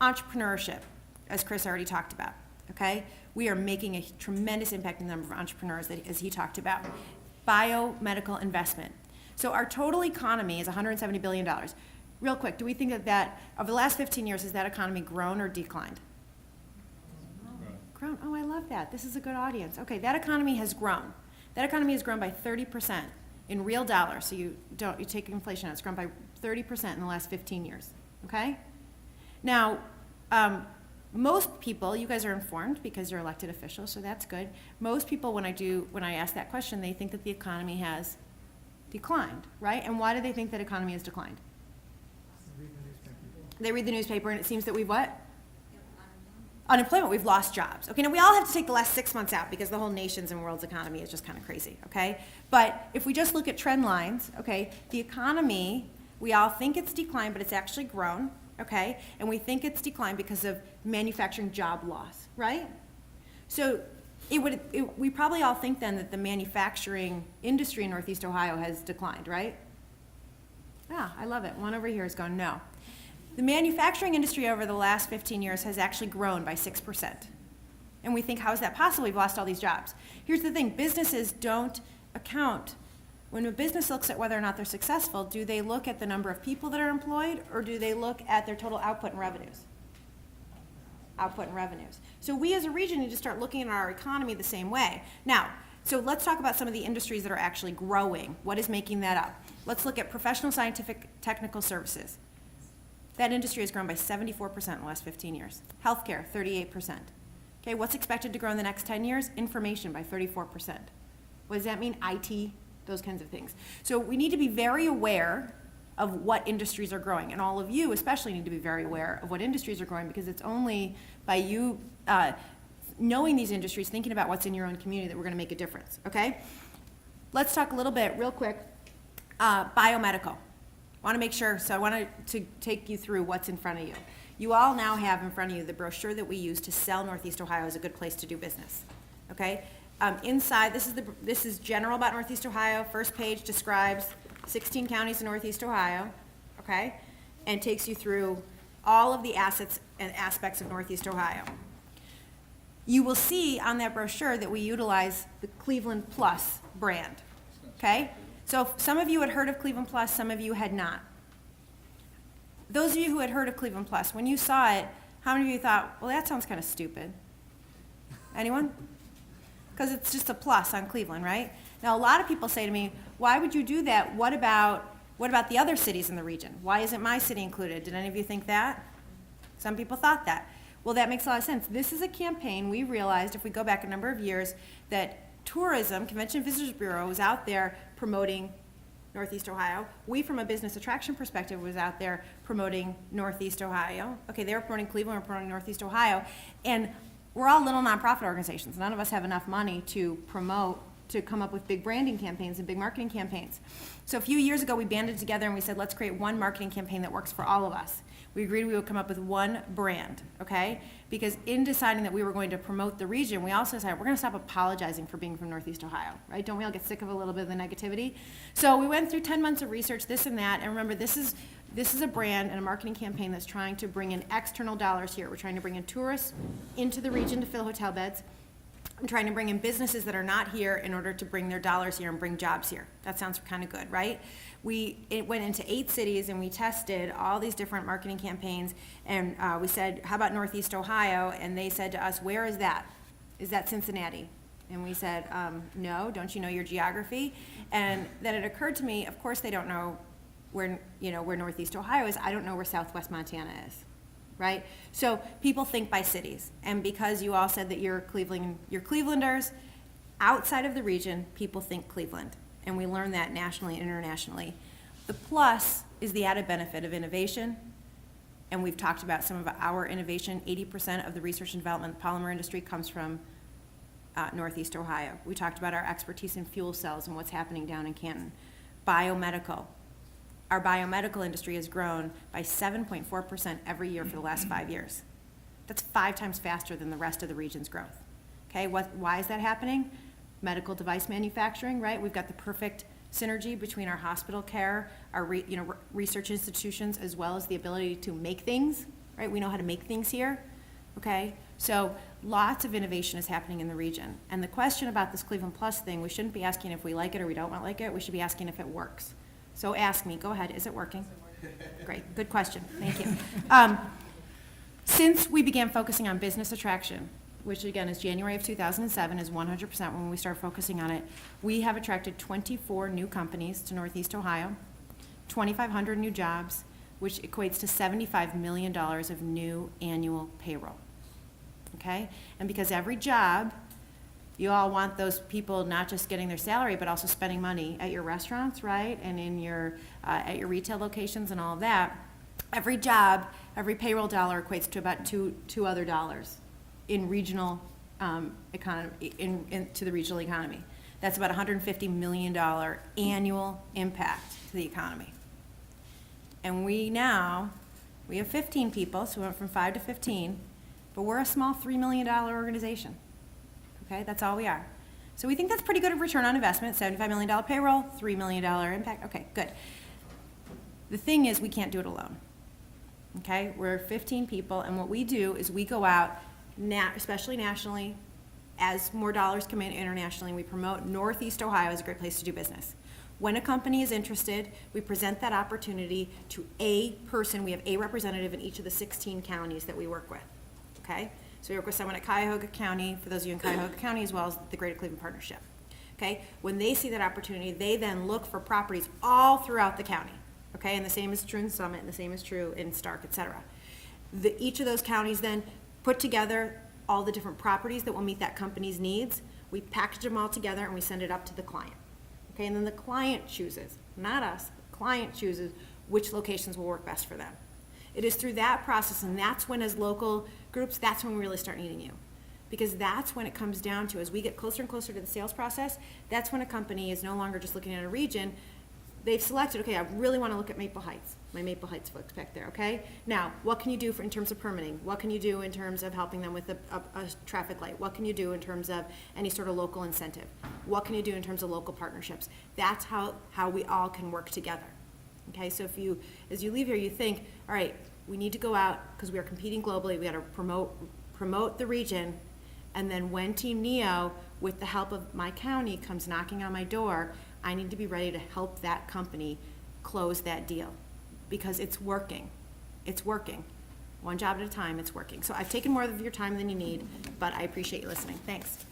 Entrepreneurship, as Chris already talked about, okay? We are making a tremendous impact in the number of entrepreneurs, as he talked about. Biomedical investment. So our total economy is $170 billion. Real quick, do we think that over the last 15 years, has that economy grown or declined? Grown. Oh, I love that. This is a good audience. Okay, that economy has grown. That economy has grown by 30% in real dollars. So you take inflation out. It's grown by 30% in the last 15 years. Okay? Now, most people, you guys are informed because you're elected officials, so that's good. Most people, when I ask that question, they think that the economy has declined, right? And why do they think that economy has declined? They read the newspaper, and it seems that we've what? Unemployment, we've lost jobs. Okay, now we all have to take the last 6 months out because the whole nation's and world's economy is just kind of crazy, okay? But if we just look at trend lines, okay, the economy, we all think it's declined, but it's actually grown, okay? And we think it's declined because of manufacturing job loss, right? So we probably all think then that the manufacturing industry in Northeast Ohio has declined, right? Yeah, I love it. One over here is going, no. The manufacturing industry over the last 15 years has actually grown by 6%. And we think, how is that possible? We've lost all these jobs. Here's the thing, businesses don't account. When a business looks at whether or not they're successful, do they look at the number of people that are employed, or do they look at their total output and revenues? Output and revenues. So we as a region need to start looking at our economy the same way. Now, so let's talk about some of the industries that are actually growing. What is making that up? Let's look at professional, scientific, technical services. That industry has grown by 74% in the last 15 years. Healthcare, 38%. Okay, what's expected to grow in the next 10 years? Information by 34%. What does that mean? IT, those kinds of things. So we need to be very aware of what industries are growing. And all of you especially need to be very aware of what industries are growing, because it's only by you knowing these industries, thinking about what's in your own community, that we're going to make a difference, okay? Let's talk a little bit, real quick, biomedical. I want to make sure, so I wanted to take you through what's in front of you. You all now have in front of you the brochure that we use to sell Northeast Ohio as a good place to do business, okay? Inside, this is general about Northeast Ohio. First page describes 16 counties in Northeast Ohio, okay? And takes you through all of the assets and aspects of Northeast Ohio. You will see on that brochure that we utilize the Cleveland Plus brand, okay? So some of you had heard of Cleveland Plus, some of you had not. Those of you who had heard of Cleveland Plus, when you saw it, how many of you thought, well, that sounds kind of stupid? Anyone? Because it's just a plus on Cleveland, right? Now, a lot of people say to me, why would you do that? What about the other cities in the region? Why isn't my city included? Did any of you think that? Some people thought that. Well, that makes a lot of sense. This is a campaign we realized, if we go back a number of years, that tourism, Convention and Visitors Bureau, was out there promoting Northeast Ohio. We, from a business attraction perspective, was out there promoting Northeast Ohio. Okay, they were promoting Cleveland, we're promoting Northeast Ohio. And we're all little nonprofit organizations. None of us have enough money to promote, to come up with big branding campaigns and big marketing campaigns. So a few years ago, we banded together and we said, let's create one marketing campaign that works for all of us. We agreed we would come up with one brand, okay? Because in deciding that we were going to promote the region, we also decided we're going to stop apologizing for being from Northeast Ohio, right? Don't we all get sick of a little bit of the negativity? So we went through 10 months of research, this and that, and remember, this is a brand and a marketing campaign that's trying to bring in external dollars here. We're trying to bring in tourists into the region to fill hotel beds. I'm trying to bring in businesses that are not here in order to bring their dollars here and bring jobs here. That sounds kind of good, right? It went into 8 cities and we tested all these different marketing campaigns, and we said, how about Northeast Ohio? And they said to us, where is that? Is that Cincinnati? And we said, no, don't you know your geography? And then it occurred to me, of course they don't know where Northeast Ohio is. I don't know where Southwest Montana is. Right? So people think by cities. And because you all said that you're Clevelanders, outside of the region, people think Cleveland. And we learn that nationally and internationally. The plus is the added benefit of innovation. And we've talked about some of our innovation. 80% of the research and development of the polymer industry comes from Northeast Ohio. We talked about our expertise in fuel cells and what's happening down in Canton. Biomedical. Our biomedical industry has grown by 7.4% every year for the last 5 years. That's 5 times faster than the rest of the region's growth. Okay, why is that happening? Medical device manufacturing, right? We've got the perfect synergy between our hospital care, our research institutions, as well as the ability to make things, right? We know how to make things here, okay? So lots of innovation is happening in the region. And the question about this Cleveland Plus thing, we shouldn't be asking if we like it or we don't like it. We should be asking if it works. So ask me, go ahead, is it working? Great, good question, thank you. Since we began focusing on business attraction, which again is January of 2007, is 100% when we started focusing on it, we have attracted 24 new companies to Northeast Ohio, 2,500 new jobs, which equates to $75 million of new annual payroll, okay? And because every job, you all want those people not just getting their salary, but also spending money at your restaurants, right? And in your, at your retail locations and all of that. Every job, every payroll dollar equates to about two other dollars in regional economy, to the regional economy. That's about $150 million annual impact to the economy. And we have 15 people, so we went from 5 to 15, but we're a small $3 million organization. Okay, that's all we are. So we think that's pretty good of return on investment, $75 million payroll, $3 million impact. Okay, good. The thing is, we can't do it alone. Okay, we're 15 people, and what we do is we go out, especially nationally, as more dollars come in internationally, we promote Northeast Ohio as a great place to do business. When a company is interested, we present that opportunity to a person. We have a representative in each of the 16 counties that we work with. Okay? So we work with someone at Cuyahoga County, for those of you in Cuyahoga County, as well as the Greater Cleveland Partnership. Okay? When they see that opportunity, they then look for properties all throughout the county. Okay? And the same is true in Summit, and the same is true in Stark, et cetera. Each of those counties then put together all the different properties that will meet that company's needs. We package them all together and we send it up to the client. Okay? And then the client chooses, not us, the client chooses which locations will work best for them. It is through that process, and that's when, as local groups, that's when we really start needing you. Because that's when it comes down to, as we get closer and closer to the sales process, that's when a company is no longer just looking at a region. They've selected, okay, I really want to look at Maple Heights. My Maple Heights folks back there, okay? Now, what can you do in terms of permitting? What can you do in terms of helping them with a traffic light? What can you do in terms of any sort of local incentive? What can you do in terms of local partnerships? That's how we all can work together. Okay, so as you leave here, you think, all right, we need to go out because we are competing globally. We got to promote the region, and then when Team NEO, with the help of my county, comes knocking on my door, I need to be ready to help that company close that deal because it's working. It's working. One job at a time, it's working. So I've taken more of your time than you need, but I appreciate you listening. Thanks.